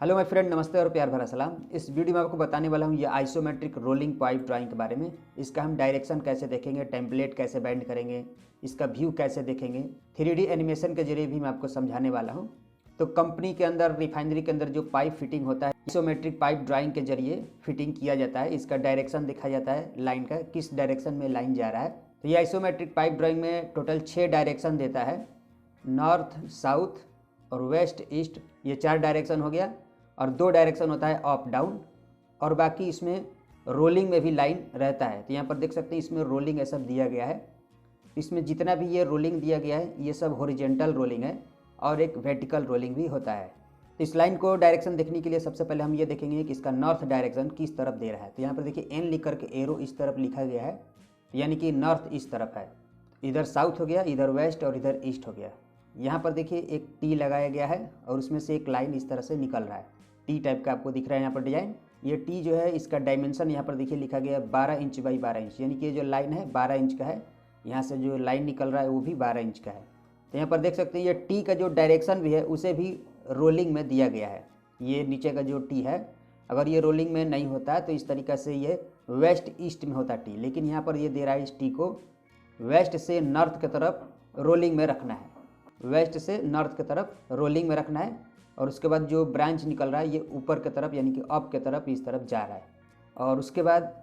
Hello my friend, नमस्ते और प्यार भरा सलाम। इस वीडियो में आपको बताने वाला हूँ ये आइसोमेट्रिक रोलिंग पाइप ड्राइंग के बारे में। इसका हम डायरेक्शन कैसे देखेंगे, टेम्पलेट कैसे बैंड करेंगे, इसका व्यू कैसे देखेंगे, 3D एनिमेशन के जरिए भी मैं आपको समझाने वाला हूँ। तो कंपनी के अंदर, रिफाइनरी के अंदर जो पाइप फिटिंग होता है, आइसोमेट्रिक पाइप ड्राइंग के जरिए फिटिंग किया जाता है। इसका डायरेक्शन दिखा जाता है लाइन का, किस डायरेक्शन में लाइन जा रहा है। तो ये आइसोमेट्रिक पाइप ड्राइंग में टोटल 6 डायरेक्शन देता है, नॉर्थ, साउथ और वेस्ट, ईस्ट, ये 4 डायरेक्शन हो गया। और 2 डायरेक्शन होता है अप डाउन, और बाकी इसमें रोलिंग में भी लाइन रहता है। तो यहाँ पर देख सकते हैं इसमें रोलिंग ऐसा दिया गया है। इसमें जितना भी ये रोलिंग दिया गया है ये सब हॉरिजॉन्टल रोलिंग है और एक वर्टिकल रोलिंग भी होता है। तो इस लाइन को डायरेक्शन देखने के लिए सबसे पहले हम ये देखेंगे कि इसका नॉर्थ डायरेक्शन किस तरफ दे रहा है। तो यहाँ पर देखिए एन लिख करके एरो इस तरफ लिखा गया है, यानी कि नॉर्थ इस तरफ है। इधर साउथ हो गया, इधर वेस्ट और इधर ईस्ट हो गया। यहाँ पर देखिए एक टी लगाया गया है और उसमें से एक लाइन इस तरह से निकल रहा है। टी टाइप का आपको दिख रहा है यहाँ पर डिजाइन। ये टी जो है इसका डायमेंशन यहाँ पर देखिए लिखा गया है 12 इंच बाई 12 इंच, यानी कि ये जो लाइन है 12 इंच का है। यहाँ से जो लाइन निकल रहा है वो भी 12 इंच का है। तो यहाँ पर देख सकते हैं ये टी का जो डायरेक्शन भी है उसे भी रोलिंग में दिया गया है। ये नीचे का जो टी है अगर ये रोलिंग में नहीं होता है तो इस तरीक़ा से ये वेस्ट ईस्ट में होता टी, लेकिन यहाँ पर ये दे रहा है इस टी को वेस्ट से नॉर्थ की तरफ रोलिंग में रखना है। वेस्ट से नॉर्थ की तरफ रोलिंग में रखना है और उसके बाद जो ब्रांच निकल रहा है ये ऊपर की तरफ यानी कि अप की तरफ इस तरफ जा रहा है। और उसके बाद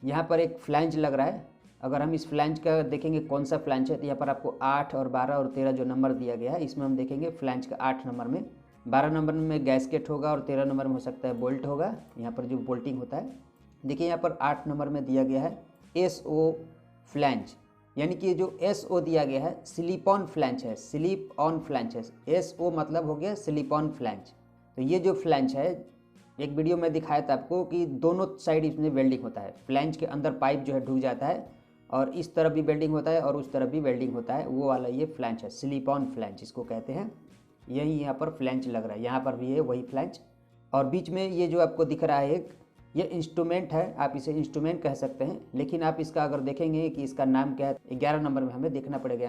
यहाँ पर एक फ्लैंज लग रहा है। अगर हम इस फ्लैंज का देखेंगे कौन सा फ्लैंज है तो यहाँ पर आपको 8 और 12 और 13 जो नंबर दिया गया है इसमें हम देखेंगे फ्लैंज का 8 नंबर में, 12 नंबर में गैस्केट होगा और 13 नंबर में हो सकता है बोल्ट होगा। यहाँ पर जो बोल्टिंग होता है देखिए यहाँ पर 8 नंबर में दिया गया है SO फ्लैंज, यानी कि जो SO दिया गया है स्लिप ऑन फ्लैंज है, स्लिप ऑन फ्लैंज है। SO मतलब हो गया स्लिप ऑन फ्लैंज। तो ये जो फ्लैंज है एक वीडियो में दिखाया था आपको कि दोनों साइड इसमें वेल्डिंग होता है। फ्लैंज के अंदर पाइप जो है ढुक जाता है और इस तरफ भी वेल्डिंग होता है और उस तरफ भी वेल्डिंग होता है, वो वाला ये फ्लैंज है, स्लिप ऑन फ्लैंज इसको कहते हैं। यही यहाँ पर फ्लैंज लग रहा है, यहाँ पर भी है वही फ्लैंज। और बीच में ये जो आपको दिख रहा है एक, ये इंस्ट्रूमेंट है, आप इसे इंस्ट्रूमेंट कह सकते हैं, लेकिन आप इसका अगर देखेंगे कि इसका नाम क्या है 11 नंबर में हमें देखना पड़ेगा।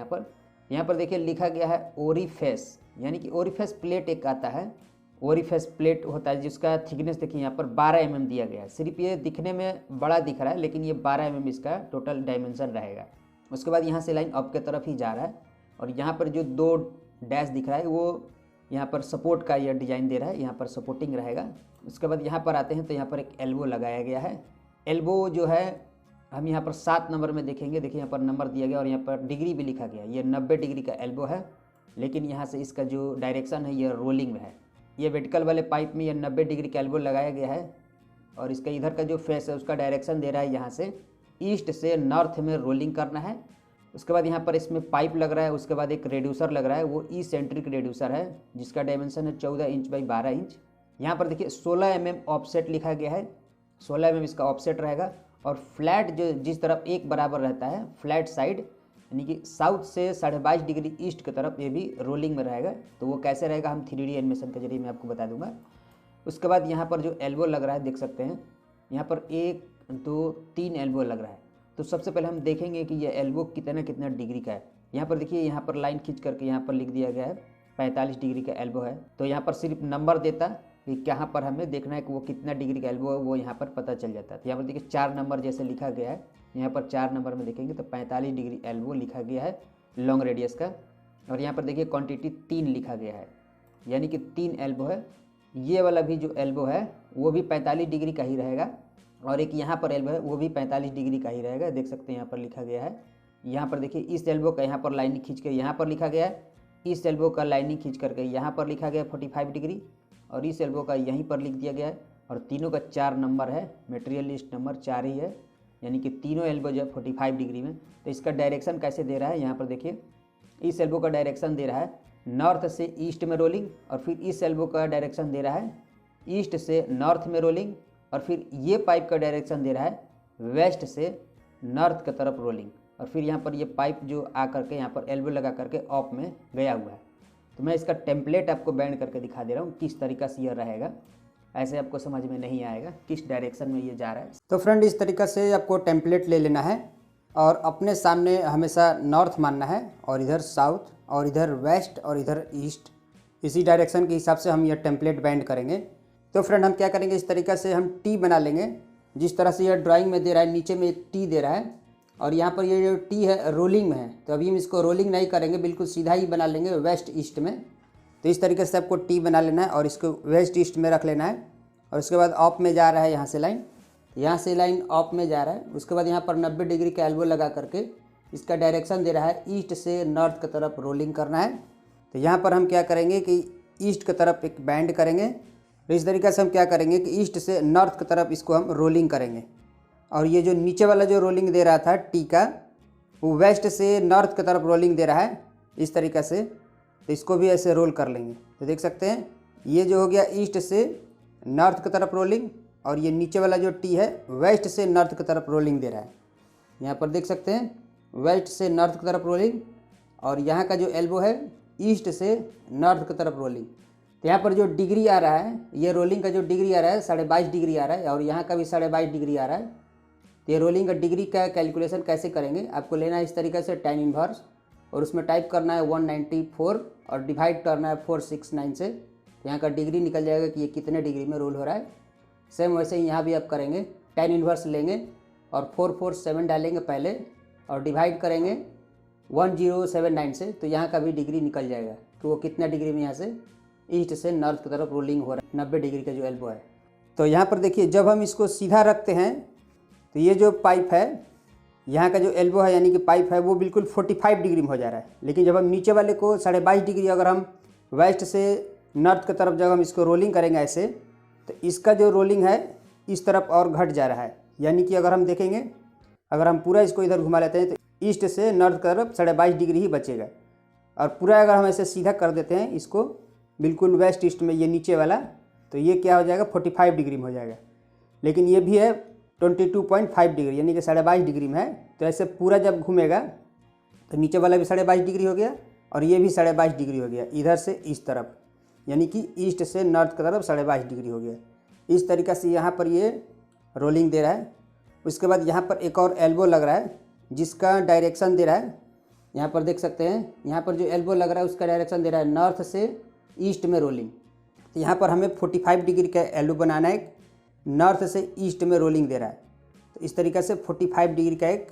यहाँ पर देखिए लिखा गया है ओरिफेस, यानी कि ओरिफेस प्लेट एक आता है। ओरिफेस प्लेट होता है जिसका थिकनेस देखिए यहाँ पर 12 mm दिया गया है। सिर्फ ये दिखने में बड़ा दिख रहा है लेकिन ये 12 mm इसका टोटल डायमेंशन रहेगा। उसके बाद यहाँ से लाइन अप के तरफ ही जा रहा है और यहाँ पर जो 2 डैश दिख रहा है वो यहाँ पर सपोर्ट का यह डिज़ाइन दे रहा है, यहाँ पर सपोर्टिंग रहेगा। उसके बाद यहाँ पर आते हैं तो यहाँ पर एक एल्बो लगाया गया है। एल्बो जो है हम यहाँ पर 7 नंबर में देखेंगे, देखिए यहाँ पर नंबर दिया गया और यहाँ पर डिग्री भी लिखा गया। ये 90 डिग्री का एल्बो है, लेकिन यहाँ से इसका जो डायरेक्शन है ये रोलिंग में है। ये वर्टिकल वाले पाइप में ये 90 डिग्री का एल्बो लगाया गया है और इसका इधर का जो फेस है उसका डायरेक्शन दे रहा है यहाँ से ईस्ट से नॉर्थ में रोलिंग करना है। उसके बाद यहाँ पर इसमें पाइप लग रहा है, उसके बाद एक रेड्यूसर लग रहा है, वो ई सेंट्रिक रेड्यूसर है जिसका डायमेंशन है 14 इंच बाई 12 इंच। यहाँ पर देखिए 16 mm ऑफसेट लिखा गया है, 16 mm इसका ऑफसेट रहेगा। और फ्लैट जो जिस तरफ एक बराबर रहता है, फ्लैट साइड यानी कि साउथ से 22.5 डिग्री ईस्ट की तरफ ये भी रोलिंग में रहेगा। तो वो कैसे रहेगा हम 3D एनिमेशन के जरिए मैं आपको बता दूंगा। उसके बाद यहाँ पर जो एल्बो लग रहा है देख सकते हैं, यहाँ पर 1 2 3 एल्बो लग रहा है। तो सबसे पहले हम देखेंगे कि ये एल्बो कितना डिग्री का है। यहाँ पर देखिए यहाँ पर लाइन खींच करके यहाँ पर लिख दिया गया है 45 डिग्री का एल्बो है। तो यहाँ पर सिर्फ नंबर देता कि कहाँ पर हमें देखना है कि वो कितना डिग्री का एल्बो है, वो यहाँ पर पता चल जाता है। तो यहाँ पर देखिए 4 नंबर जैसे लिखा गया है, यहाँ पर 4 नंबर में देखेंगे तो 45 डिग्री एल्बो लिखा गया है लॉन्ग रेडियस का। और यहाँ पर देखिए क्वांटिटी 3 लिखा गया है, यानी कि 3 एल्बो है। ये वाला भी जो एल्बो है वो भी 45 डिग्री का ही रहेगा और एक यहाँ पर एल्बो है वो भी 45 डिग्री का ही रहेगा। देख सकते हैं यहाँ पर लिखा गया है। यहाँ पर देखिए इस एल्बो का यहाँ पर लाइनिंग खींच के यहाँ पर लिखा गया है, इस एल्बो का लाइनिंग खींच करके यहाँ पर लिखा गया 45 डिग्री और इस एल्बो का यहीं पर लिख दिया गया है। और तीनों का 4 नंबर है, मटेरियल लिस्ट नंबर 4 ही है, यानी कि तीनों एल्बो जो है 45 डिग्री में। तो इसका डायरेक्शन कैसे दे रहा है, यहाँ पर देखिए इस एल्बो का डायरेक्शन दे रहा है नॉर्थ से ईस्ट में रोलिंग, और फिर इस एल्बो का डायरेक्शन दे रहा है ईस्ट से नॉर्थ में रोलिंग, और फिर ये पाइप का डायरेक्शन दे रहा है वेस्ट से नॉर्थ की तरफ रोलिंग। और फिर यहाँ पर ये पाइप जो आ करके यहाँ पर एल्बो लगा करके ऑफ में गया हुआ है। तो मैं इसका टेम्पलेट आपको बैंड करके दिखा दे रहा हूँ किस तरीक़ा से यह रहेगा, ऐसे आपको समझ में नहीं आएगा किस डायरेक्शन में ये जा रहा है। तो फ्रेंड इस तरीक़ा से आपको टेम्पलेट ले लेना है और अपने सामने हमेशा नॉर्थ मानना है और इधर साउथ और इधर वेस्ट और इधर ईस्ट, इसी डायरेक्शन के हिसाब से हम यह टेम्पलेट बैंड करेंगे। तो फ्रेंड हम क्या करेंगे, इस तरीक़े से हम टी बना लेंगे। जिस तरह से यह ड्राइंग में दे रहा है, नीचे में एक टी दे रहा है और यहाँ पर ये जो टी है रोलिंग में है, तो अभी हम इसको रोलिंग नहीं करेंगे, बिल्कुल सीधा ही बना लेंगे वेस्ट ईस्ट में। तो इस तरीके से आपको टी बना लेना है और इसको वेस्ट ईस्ट में रख लेना है। और उसके बाद ऑफ में जा रहा है, यहाँ से लाइन, यहाँ से लाइन ऑफ में जा रहा है। उसके बाद यहाँ पर 90 डिग्री का एल्बो लगा करके इसका डायरेक्शन दे रहा है ईस्ट से नॉर्थ की तरफ रोलिंग करना है। तो यहाँ पर हम क्या करेंगे कि ईस्ट की तरफ एक बैंड करेंगे। तो इस तरीके से हम क्या करेंगे कि ईस्ट से नॉर्थ की तरफ इसको हम रोलिंग करेंगे। और ये जो नीचे वाला जो रोलिंग दे रहा था टी का, वो वेस्ट से नॉर्थ की तरफ रोलिंग दे रहा है इस तरीक़े से। तो इसको भी ऐसे रोल कर लेंगे। तो देख सकते हैं ये जो हो गया ईस्ट से नॉर्थ की तरफ रोलिंग, और ये नीचे वाला जो टी है वेस्ट से नॉर्थ की तरफ रोलिंग दे रहा है। यहाँ पर देख सकते हैं वेस्ट से नॉर्थ की तरफ रोलिंग, और यहाँ का जो एल्बो है ईस्ट से नॉर्थ की तरफ रोलिंग। तो यहाँ पर जो डिग्री आ रहा है, ये रोलिंग का जो डिग्री आ रहा है 22.5 डिग्री आ रहा है, और यहाँ का भी 22.5 डिग्री आ रहा है। तो ये रोलिंग का डिग्री का कैलकुलेशन कैसे करेंगे, आपको लेना है इस तरीके से tan इन्वर्स, और उसमें टाइप करना है 194 और डिवाइड करना है 469 से। तो यहाँ का डिग्री निकल जाएगा कि ये कितने डिग्री में रोल हो रहा है। सेम वैसे ही यहाँ भी आप करेंगे, tan इन्वर्स लेंगे और 447 डालेंगे पहले और डिवाइड करेंगे 1079 से। तो यहाँ का भी डिग्री निकल जाएगा कि वो कितना डिग्री में यहाँ से ईस्ट से नॉर्थ की तरफ रोलिंग हो रहा है, 90 डिग्री का जो एल्बो है। तो यहाँ पर देखिए जब हम इसको सीधा रखते हैं तो ये जो पाइप है, यहाँ का जो एल्बो है यानी कि पाइप है, वो बिल्कुल 45 डिग्री में हो जा रहा है। लेकिन जब हम नीचे वाले को 22.5 डिग्री अगर हम वेस्ट से नॉर्थ की तरफ जब हम इसको रोलिंग करेंगे ऐसे, तो इसका जो रोलिंग है इस तरफ और घट जा रहा है। यानी कि अगर हम देखेंगे, अगर हम पूरा इसको इधर घुमा लेते हैं तो ईस्ट से नॉर्थ की तरफ 22.5 डिग्री ही बचेगा। और पूरा अगर हम ऐसे सीधा कर देते हैं इसको बिल्कुल वेस्ट ईस्ट में, ये नीचे वाला, तो ये क्या हो जाएगा 45 डिग्री में हो जाएगा। लेकिन ये भी है 22.5 डिग्री यानी कि 22.5 डिग्री में है। तो ऐसे पूरा जब घूमेगा तो नीचे वाला भी 22.5 डिग्री हो गया और ये भी 22.5 डिग्री हो गया इधर से इस तरफ, यानी कि ईस्ट से नॉर्थ की तरफ 22.5 डिग्री हो गया। इस तरीक़े से यहाँ पर ये रोलिंग दे रहा है। उसके बाद यहाँ पर एक और एल्बो लग रहा है जिसका डायरेक्शन दे रहा है, यहाँ पर देख सकते हैं, यहाँ पर जो एल्बो लग रहा है उसका डायरेक्शन दे रहा है नॉर्थ से ईस्ट में रोलिंग। तो यहाँ पर हमें 45 डिग्री का एल्बो बनाना है, नॉर्थ से ईस्ट में रोलिंग दे रहा है। तो इस तरीक़े से 45 डिग्री का एक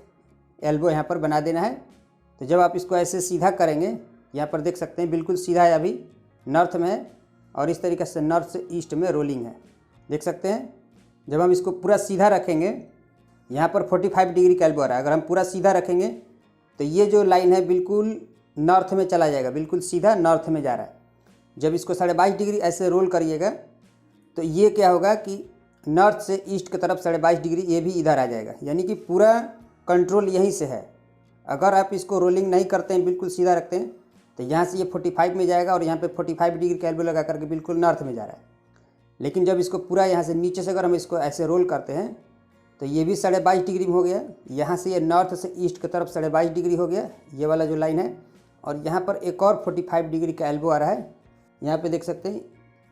एल्बो यहाँ पर बना देना है। तो जब आप इसको ऐसे सीधा करेंगे, यहाँ पर देख सकते हैं बिल्कुल सीधा है, अभी नॉर्थ में है और इस तरीक़े से नॉर्थ से ईस्ट में रोलिंग है। देख सकते हैं जब हम इसको पूरा सीधा रखेंगे, यहाँ पर 45 डिग्री का एल्बो आ रहा है, अगर हम पूरा सीधा रखेंगे तो ये जो लाइन है बिल्कुल नॉर्थ में चला जाएगा, बिल्कुल सीधा नॉर्थ में जा रहा है। जब इसको 22.5 डिग्री ऐसे रोल करिएगा तो ये क्या होगा कि नॉर्थ से ईस्ट की तरफ 22.5 डिग्री ये भी इधर आ जाएगा, यानी कि पूरा कंट्रोल यहीं से है। अगर आप इसको रोलिंग नहीं करते हैं, बिल्कुल सीधा रखते हैं, तो यहाँ से ये 45 में जाएगा और यहाँ पे 45 डिग्री का एल्बो लगा करके बिल्कुल नॉर्थ में जा रहा है। लेकिन जब इसको पूरा यहाँ से नीचे से अगर हम इसको ऐसे रोल करते हैं तो ये भी 22.5 डिग्री में हो गया, यहाँ से ये नॉर्थ से ईस्ट की तरफ 22.5 डिग्री हो गया, ये वाला जो लाइन है। और यहाँ पर एक और 45 डिग्री का एल्बो आ रहा है, यहाँ पे देख सकते हैं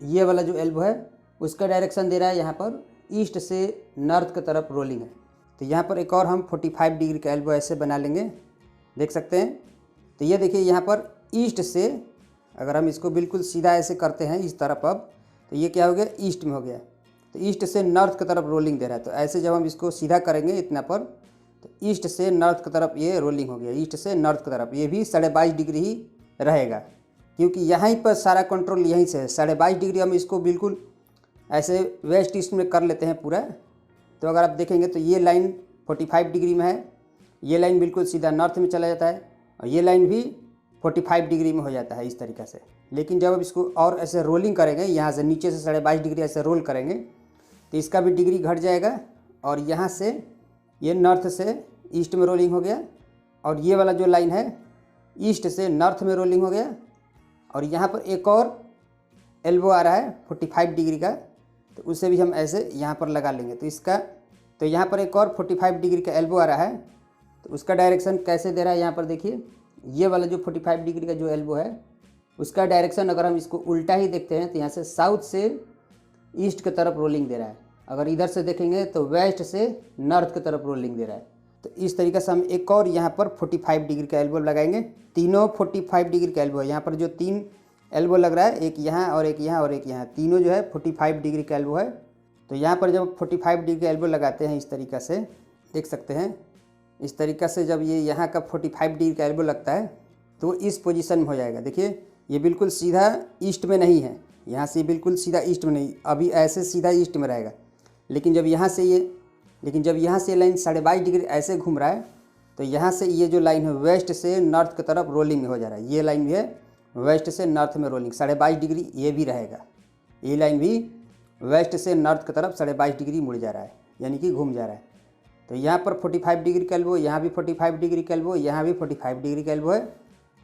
ये वाला जो एल्बो है उसका डायरेक्शन दे रहा है यहाँ पर ईस्ट से नॉर्थ की तरफ रोलिंग है। तो यहाँ पर एक और हम 45 डिग्री का एल्बो ऐसे बना लेंगे, देख सकते हैं। तो ये देखिए यहाँ पर ईस्ट से अगर हम इसको बिल्कुल सीधा ऐसे करते हैं इस तरफ, अब तो ये क्या हो गया ईस्ट में हो गया। तो ईस्ट से नॉर्थ की तरफ रोलिंग दे रहा है। तो ऐसे जब हम इसको सीधा करेंगे इतना पर, तो ईस्ट से नॉर्थ की तरफ ये रोलिंग हो गया, ईस्ट से नॉर्थ की तरफ ये भी 22.5 डिग्री ही रहेगा, क्योंकि यहाँ पर सारा कंट्रोल यहीं से है। 22.5 डिग्री हम इसको बिल्कुल ऐसे वेस्ट ईस्ट में कर लेते हैं पूरा। तो अगर आप देखेंगे तो ये लाइन 45 डिग्री में है, ये लाइन बिल्कुल सीधा नॉर्थ में चला जाता है और ये लाइन भी 45 डिग्री में हो जाता है इस तरीक़े से। लेकिन जब आप इसको और ऐसे रोलिंग करेंगे, यहाँ से नीचे से 22.5 डिग्री ऐसे रोल करेंगे तो इसका भी डिग्री घट जाएगा और यहाँ से ये नॉर्थ से ईस्ट में रोलिंग हो गया और ये वाला जो लाइन है ईस्ट से नॉर्थ में रोलिंग हो गया। और यहाँ पर एक और एल्बो आ रहा है 45 डिग्री का, तो उसे भी हम ऐसे यहाँ पर लगा लेंगे। तो इसका तो यहाँ पर एक और 45 डिग्री का एल्बो आ रहा है, तो उसका डायरेक्शन कैसे दे रहा है यहाँ पर देखिए, ये वाला जो 45 डिग्री का जो एल्बो है उसका डायरेक्शन अगर हम इसको उल्टा ही देखते हैं तो यहाँ से साउथ से ईस्ट की तरफ रोलिंग दे रहा है। अगर इधर से देखेंगे तो वेस्ट से नॉर्थ की तरफ रोलिंग दे रहा है। तो इस तरीके से हम एक और यहाँ पर 45 डिग्री का एल्बो लगाएंगे। तीनों 45 डिग्री का एल्बो है। यहाँ पर जो 3 एल्बो लग रहा है, एक यहाँ और एक यहाँ और एक यहाँ, तीनों जो है 45 डिग्री का एल्बो है। तो यहाँ पर जब 45 डिग्री एल्बो लगाते हैं इस तरीक़ा से, देख सकते हैं इस तरीक़ा से जब ये यहाँ का 45 डिग्री का एल्बो लगता है तो इस पोजीशन में हो जाएगा। देखिए ये बिल्कुल सीधा ईस्ट में नहीं है, यहाँ से बिल्कुल सीधा ईस्ट में नहीं, अभी ऐसे सीधा ईस्ट में रहेगा। लेकिन जब यहाँ से ये लाइन 22.5 डिग्री ऐसे घूम रहा है तो यहाँ से ये जो लाइन है वेस्ट से नॉर्थ की तरफ रोलिंग में हो जा रहा है। ये लाइन भी है वेस्ट से नॉर्थ में रोलिंग, 22.5 डिग्री ये भी रहेगा। ये लाइन भी वेस्ट से नॉर्थ की तरफ 22.5 डिग्री मुड़ जा रहा है, यानी कि घूम जा रहा है। तो यहाँ पर 45 डिग्री का एल्बो, यहाँ भी 45 डिग्री का एल्बो, यहाँ भी 45 डिग्री का एल्बो है,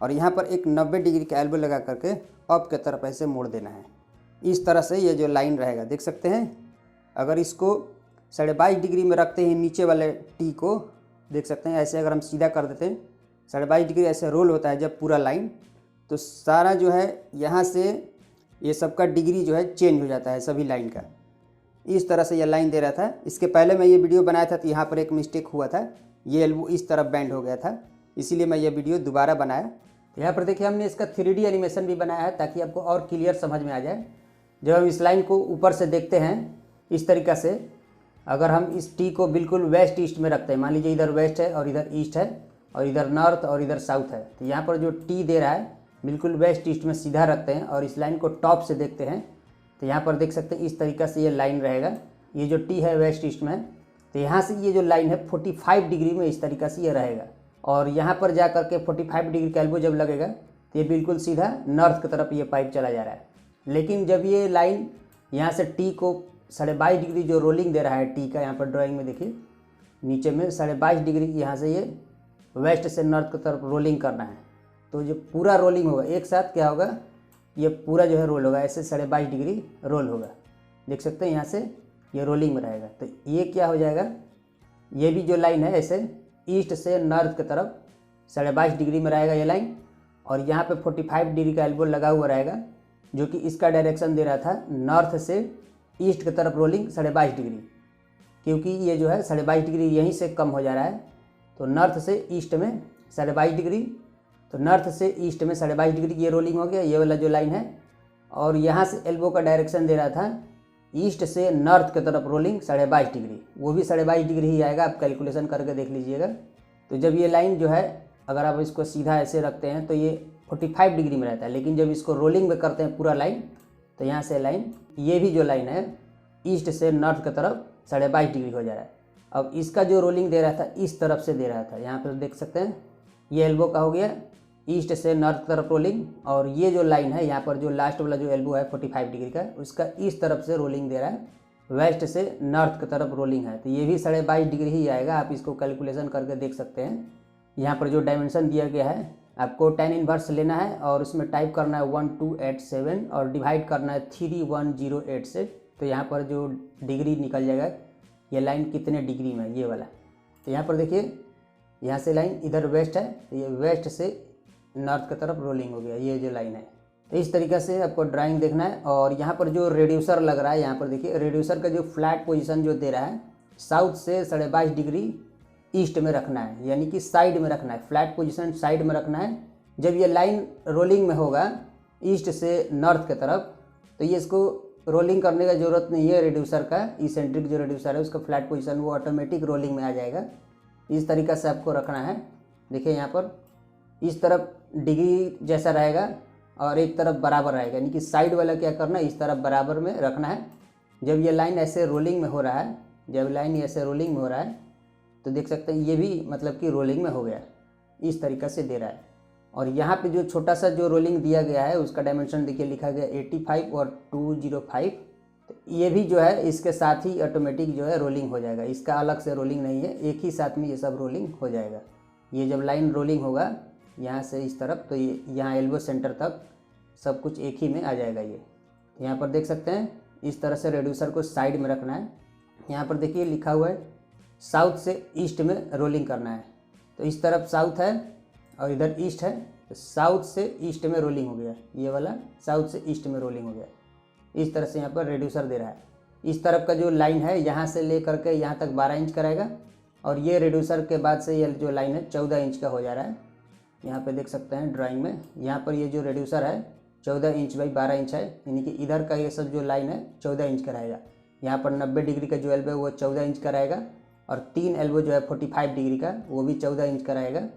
और यहाँ पर एक 90 डिग्री का एल्बो लगा करके अप की तरफ ऐसे मोड़ देना है। इस तरह से ये जो लाइन रहेगा, देख सकते हैं। अगर इसको 22.5 डिग्री में रखते हैं नीचे वाले टी को, देख सकते हैं ऐसे अगर हम सीधा कर देते हैं 22.5 डिग्री ऐसे रोल होता है जब पूरा लाइन, तो सारा जो है यहाँ से ये सबका डिग्री जो है चेंज हो जाता है सभी लाइन का। इस तरह से यह लाइन दे रहा था। इसके पहले मैं ये वीडियो बनाया था तो यहाँ पर एक मिस्टेक हुआ था, ये एल्बो इस तरफ बेंड हो गया था, इसीलिए मैं ये वीडियो दोबारा बनाया। यहाँ पर देखिए हमने इसका 3D एनिमेशन भी बनाया है ताकि आपको और क्लियर समझ में आ जाए। जब हम इस लाइन को ऊपर से देखते हैं इस तरीक़ा से, अगर हम इस टी को बिल्कुल वेस्ट ईस्ट में रखते हैं, मान लीजिए इधर वेस्ट है और इधर ईस्ट है और इधर नॉर्थ और इधर साउथ है, तो यहाँ पर जो टी दे रहा है बिल्कुल वेस्ट ईस्ट में सीधा रखते हैं और इस लाइन को टॉप से देखते हैं तो यहाँ पर देख सकते हैं इस तरीक़ा से ये लाइन रहेगा। ये जो टी है वेस्ट ईस्ट में, तो यहाँ से ये जो लाइन है 45 डिग्री में इस तरीक़ा से ये रहेगा, और यहाँ पर जा कर के 45 डिग्री का एल्बो जब लगेगा तो ये बिल्कुल सीधा नॉर्थ की तरफ ये पाइप चला जा रहा है। लेकिन जब ये लाइन यहाँ से टी को 22.5 डिग्री जो रोलिंग दे रहा है टी का, यहाँ पर ड्राइंग में देखिए नीचे में 22.5 डिग्री यहाँ से ये वेस्ट से नॉर्थ की तरफ रोलिंग करना है, तो जो पूरा रोलिंग होगा एक साथ क्या होगा, ये पूरा जो है रोल होगा, ऐसे 22.5 डिग्री रोल होगा, देख सकते हैं यहाँ से ये रोलिंग में रहेगा। तो ये क्या हो जाएगा, ये भी जो लाइन है ऐसे ईस्ट से नॉर्थ की तरफ 22.5 डिग्री में रहेगा ये लाइन, और यहाँ पे 45 डिग्री का एल्बो लगा हुआ रहेगा जो कि इसका डायरेक्शन दे रहा था नॉर्थ से ईस्ट की तरफ रोलिंग 22.5 डिग्री, क्योंकि ये जो है 22.5 डिग्री यहीं से कम हो जा रहा है, तो नॉर्थ से ईस्ट में 22.5 डिग्री, तो नॉर्थ से ईस्ट में 22.5 डिग्री ये रोलिंग हो गया, ये वाला जो लाइन है। और यहाँ से एल्बो का डायरेक्शन दे रहा था ईस्ट से नॉर्थ की तरफ रोलिंग 22.5 डिग्री, वो भी 22.5 डिग्री ही आएगा, आप कैलकुलेशन करके देख लीजिएगा। तो जब ये लाइन जो है अगर आप इसको सीधा ऐसे रखते हैं तो ये 45 डिग्री में रहता है, लेकिन जब इसको रोलिंग में करते हैं पूरा लाइन तो यहाँ से लाइन, ये भी जो लाइन है ईस्ट से नॉर्थ की तरफ 22.5 डिग्री हो जा रहा है। अब इसका जो रोलिंग दे रहा था इस तरफ से दे रहा था, यहाँ पर देख सकते हैं ये एल्बो का हो गया ईस्ट से नॉर्थ की तरफ रोलिंग, और ये जो लाइन है यहाँ पर जो लास्ट वाला जो एल्बो है 45 डिग्री का, उसका इस तरफ से रोलिंग दे रहा है, वेस्ट से नॉर्थ की तरफ रोलिंग है, तो ये भी 22.5 डिग्री ही आएगा। आप इसको कैलकुलेशन करके देख सकते हैं। यहाँ पर जो डायमेंशन दिया गया है आपको tan इनवर्स लेना है और उसमें टाइप करना है 1287 और डिवाइड करना है 3108 से, तो यहाँ पर जो डिग्री निकल जाएगा ये लाइन कितने डिग्री में ये वाला। तो यहाँ पर देखिए यहाँ से लाइन इधर वेस्ट है, तो ये वेस्ट से नॉर्थ की तरफ रोलिंग हो गया ये जो लाइन है। तो इस तरीक़े से आपको ड्राइंग देखना है। और यहाँ पर जो रेड्यूसर लग रहा है, यहाँ पर देखिए रेड्यूसर का जो फ्लैट पोजीशन जो दे रहा है साउथ से 22.5 डिग्री ईस्ट में रखना है, यानी कि साइड में रखना है, फ्लैट पोजीशन साइड में रखना है। जब ये लाइन रोलिंग में होगा ईस्ट से नॉर्थ की तरफ तो ये इसको रोलिंग करने का ज़रूरत नहीं है रेड्यूसर का, इसेंट्रिक जो रेड्यूसर है उसका फ्लैट पोजीशन वो ऑटोमेटिक रोलिंग में आ जाएगा। इस तरीक़े से आपको रखना है। देखिए यहाँ पर इस तरफ डिग्री जैसा रहेगा और एक तरफ बराबर रहेगा, यानी कि साइड वाला क्या करना है इस तरफ बराबर में रखना है। जब ये लाइन ऐसे रोलिंग में हो रहा है, जब लाइन ऐसे रोलिंग में हो रहा है तो देख सकते हैं ये भी मतलब कि रोलिंग में हो गया, इस तरीक़े से दे रहा है। और यहाँ पे जो छोटा सा जो रोलिंग दिया गया है उसका डायमेंशन देखिए लिखा गया 85 और 205, तो ये भी जो है इसके साथ ही ऑटोमेटिक जो है रोलिंग हो जाएगा, इसका अलग से रोलिंग नहीं है, एक ही साथ में ये सब रोलिंग हो जाएगा। ये जब लाइन रोलिंग होगा यहाँ से इस तरफ तो ये यहाँ एल्बो सेंटर तक सब कुछ एक ही में आ जाएगा। ये यहाँ पर देख सकते हैं इस तरह से रेड्यूसर को साइड में रखना है। यहाँ पर देखिए लिखा हुआ है साउथ से ईस्ट में रोलिंग करना है, तो इस तरफ साउथ है और इधर ईस्ट है, तो साउथ से ईस्ट में रोलिंग हो गया, ये वाला साउथ से ईस्ट में रोलिंग हो गया। इस तरह से यहाँ पर रेड्यूसर दे रहा है। इस तरफ का जो लाइन है यहाँ से ले करके यहाँ तक 12 इंच का रहेगा, और ये रेड्यूसर के बाद से ये जो लाइन है 14 इंच का हो जा रहा है। यहाँ पे देख सकते हैं ड्राइंग में, यहाँ पर ये जो रेड्यूसर है 14 इंच बाई 12 इंच है, यानी कि इधर का ये सब जो लाइन है 14 इंच का रहेगा। यहाँ पर 90 डिग्री का जो एल्बो है वो 14 इंच का रहेगा, और 3 एल्बो जो है 45 डिग्री का वो भी 14 इंच का रहेगा।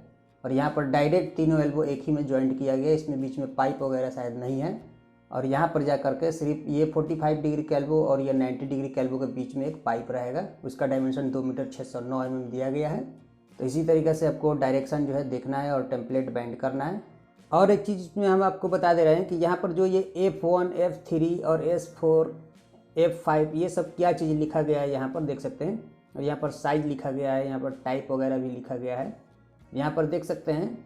और यहाँ पर डायरेक्ट तीनों एल्बो एक ही में ज्वाइंट किया गया है, इसमें बीच में पाइप वगैरह शायद नहीं है। और यहाँ पर जा करके सिर्फ ये 45 डिग्री का एल्बो और ये 90 डिग्री का एल्बो के बीच में एक पाइप रहेगा, उसका डायमेंशन 2 मीटर 609 mm दिया गया है। तो इसी तरीके से आपको डायरेक्शन जो है देखना है और टेम्पलेट बैंड करना है। और एक चीज़ इसमें हम आपको बता दे रहे हैं कि यहाँ पर जो ये F1, F3 और S4, F5 ये सब क्या चीज़ लिखा गया है यहाँ पर देख सकते हैं। और यहाँ पर साइज लिखा गया है, यहाँ पर टाइप वगैरह भी लिखा गया है, यहाँ पर देख सकते हैं।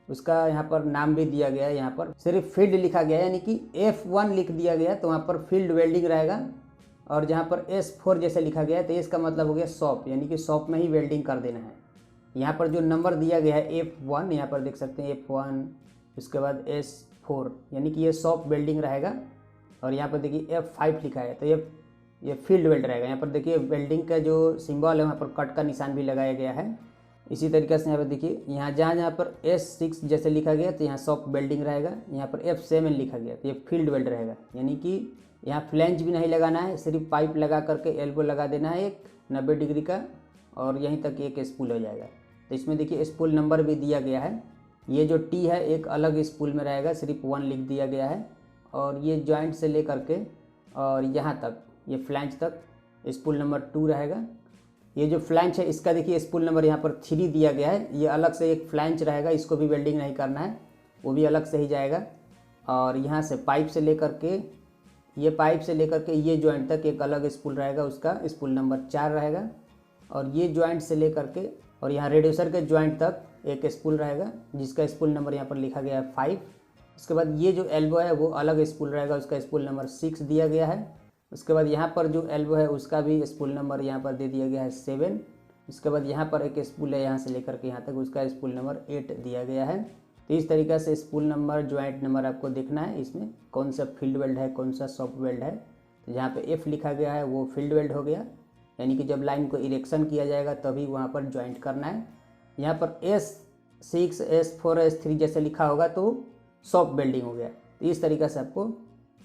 उसका यहाँ पर नाम भी दिया गया है, यहाँ पर सिर्फ फील्ड लिखा गया है, यानी कि F1 लिख दिया गया है तो वहाँ पर फील्ड वेल्डिंग रहेगा। और जहाँ पर S4 जैसे लिखा गया है तो इसका मतलब हो गया शॉप, यानी कि शॉप में ही वेल्डिंग कर देना है। यहाँ पर जो नंबर दिया गया है F1, यहाँ पर देख सकते हैं F1, उसके बाद S4, यानी कि ये शॉप वेल्डिंग रहेगा। और यहाँ पर देखिए F5 लिखा है तो ये फील्ड वेल्ड रहेगा। यहाँ पर देखिए वेल्डिंग का जो सिंबल है वहाँ पर कट का निशान भी लगाया गया है। इसी तरीके से यहाँ पर देखिए यहाँ जहाँ पर S6 जैसे लिखा गया तो यहाँ शॉप वेल्डिंग रहेगा। यहाँ पर F7 लिखा गया तो ये फील्ड वेल्ड रहेगा, यानी कि यहाँ फ्लैंज भी नहीं लगाना है, सिर्फ पाइप लगा करके एल्बो लगा देना है एक 90 डिग्री का, और यहीं तक एक स्पूल हो जाएगा। तो इसमें देखिए स्पूल नंबर भी दिया गया है। ये जो T है एक अलग स्पूल में रहेगा, सिर्फ 1 लिख दिया गया है। और ये जॉइंट से ले करके और यहाँ तक ये फ्लैंज तक स्पूल नंबर 2 रहेगा। ये जो फ्लैंच है इसका देखिए स्पूल नंबर यहाँ पर 3 दिया गया है। ये अलग से एक फ्लैंच रहेगा, इसको भी वेल्डिंग नहीं करना है, वो भी अलग से ही जाएगा। और यहाँ से पाइप से लेकर के ये जॉइंट तक एक अलग स्पूल रहेगा, उसका स्पूल नंबर 4 रहेगा। और ये जॉइंट से लेकर के और यहाँ रेड्यूसर के जॉइंट तक एक स्पूल रहेगा, जिसका स्पूल नंबर यहाँ पर लिखा गया है 5। उसके बाद ये जो एल्बो है वो अलग स्पूल रहेगा, उसका स्पूल नंबर 6 दिया गया है। उसके बाद यहाँ पर जो एल्बो है उसका भी स्पूल नंबर यहाँ पर दे दिया गया है 7। उसके बाद यहाँ पर एक स्पूल है यहाँ से लेकर के यहाँ तक, उसका स्पूल नंबर 8 दिया गया है। तो इस तरीक़े से स्पूल नंबर, जॉइंट नंबर आपको देखना है, इसमें कौन सा फील्ड वेल्ड है, कौन सा सॉफ्ट वेल्ड है। तो जहाँ पे F लिखा गया है वो फील्ड वेल्ड हो गया, यानी कि जब लाइन को इरेक्शन किया जाएगा तभी वहाँ पर जॉइंट करना है। यहाँ पर S6, S4, S3 जैसे लिखा होगा तो सॉफ्ट वेल्डिंग हो गया। तो इस तरीक़े से आपको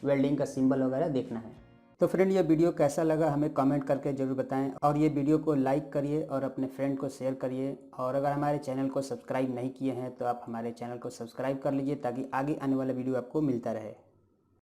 वेल्डिंग का सिंबल वगैरह देखना है। तो फ्रेंड ये वीडियो कैसा लगा हमें कमेंट करके ज़रूर बताएं, और ये वीडियो को लाइक करिए और अपने फ्रेंड को शेयर करिए। और अगर हमारे चैनल को सब्सक्राइब नहीं किए हैं तो आप हमारे चैनल को सब्सक्राइब कर लीजिए, ताकि आगे आने वाला वीडियो आपको मिलता रहे।